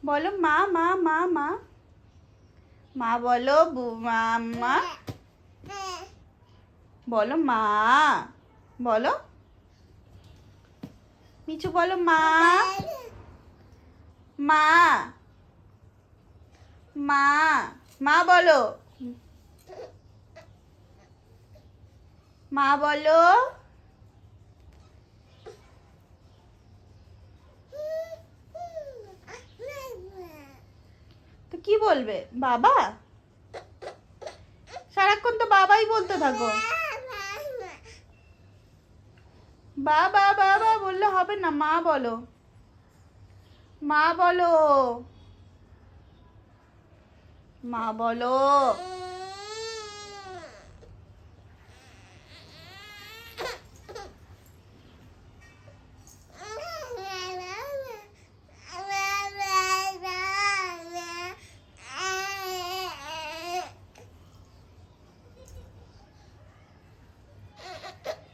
বলো মা মা মা মা মা বলো মা মা বলো মা বলো মিচু বলো মা মা মা মা বলো মা বলো তো কি বলবে বাবা সারাক্ষণ তো বাবাই বলতে থাকো বাবা বাবা বললে হবে না মা বলো মা বলো মা বলো